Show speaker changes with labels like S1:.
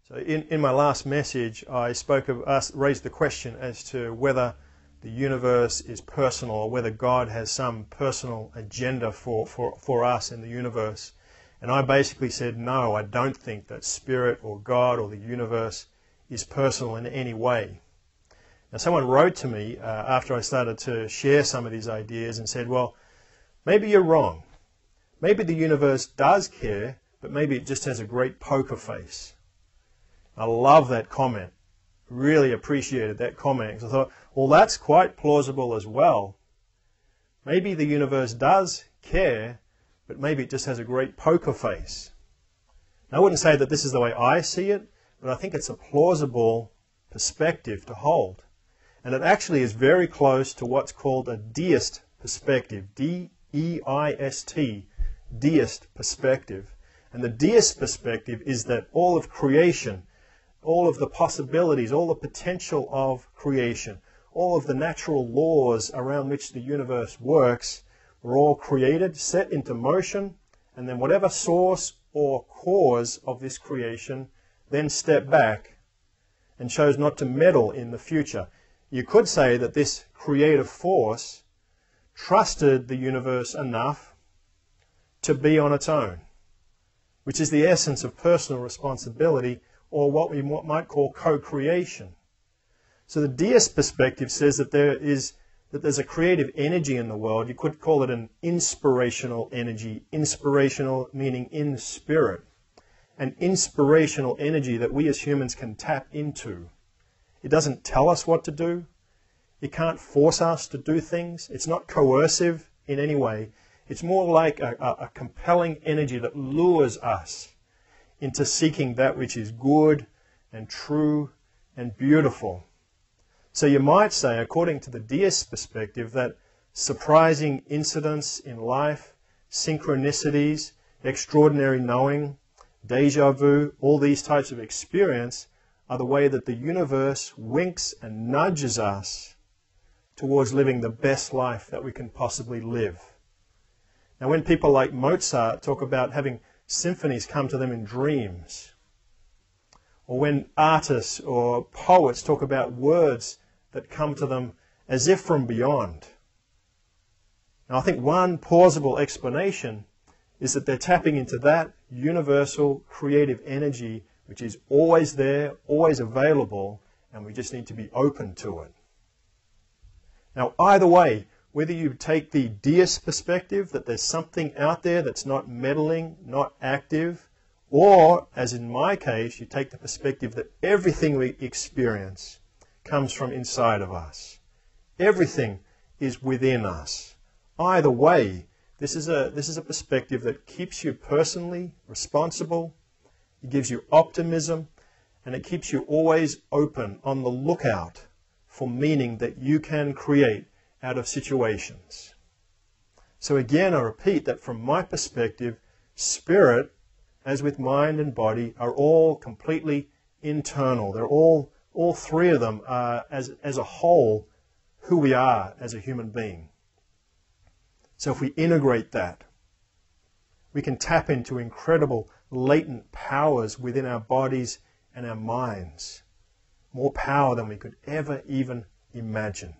S1: So in my last message, I raised the question as to whether the universe is personal or whether God has some personal agenda for us in the universe. And I basically said, no, I don't think that spirit or God or the universe is personal in any way. Now, someone wrote to me after I started to share some of these ideas and said, well, maybe you're wrong. Maybe the universe does care, but maybe it just has a great poker face. I love that comment. Really appreciated that comment. Because I thought, well, that's quite plausible as well. Maybe the universe does care, but maybe it just has a great poker face. Now, I wouldn't say that this is the way I see it, but I think it's a plausible perspective to hold. And it actually is very close to what's called a deist perspective. D-E-I-S-T, deist perspective. And the deist perspective is that all of creation, all of the possibilities, all the potential of creation, all of the natural laws around which the universe works were all created, set into motion, and then whatever source or cause of this creation then stepped back and chose not to meddle in the future. You could say that this creative force trusted the universe enough to be on its own, which is the essence of personal responsibility, or what we might call co-creation. So the deist perspective says that there's a creative energy in the world. You could call it an inspirational energy. Inspirational meaning in spirit. An inspirational energy that we as humans can tap into. It doesn't tell us what to do. It can't force us to do things. It's not coercive in any way. It's more like a compelling energy that lures us into seeking that which is good and true and beautiful. So you might say, according to the deist perspective, that surprising incidents in life, synchronicities, extraordinary knowing, déjà vu, all these types of experience are the way that the universe winks and nudges us towards living the best life that we can possibly live. Now, when people like Mozart talk about having symphonies come to them in dreams, or when artists or poets talk about words that come to them as if from beyond. Now, I think one plausible explanation is that they're tapping into that universal creative energy which is always there, always available, and we just need to be open to it. Now, either way, whether you take the deist perspective, that there's something out there that's not meddling, not active, or, as in my case, you take the perspective that everything we experience comes from inside of us. Everything is within us. Either way, this is a perspective that keeps you personally responsible, it gives you optimism, and it keeps you always open, on the lookout for meaning that you can create out of situations. So again, I repeat that from my perspective, spirit, as with mind and body, are all completely internal. They're all three of them are, as a whole, who we are as a human being. So if we integrate that, we can tap into incredible latent powers within our bodies and our minds. More power than we could ever even imagine.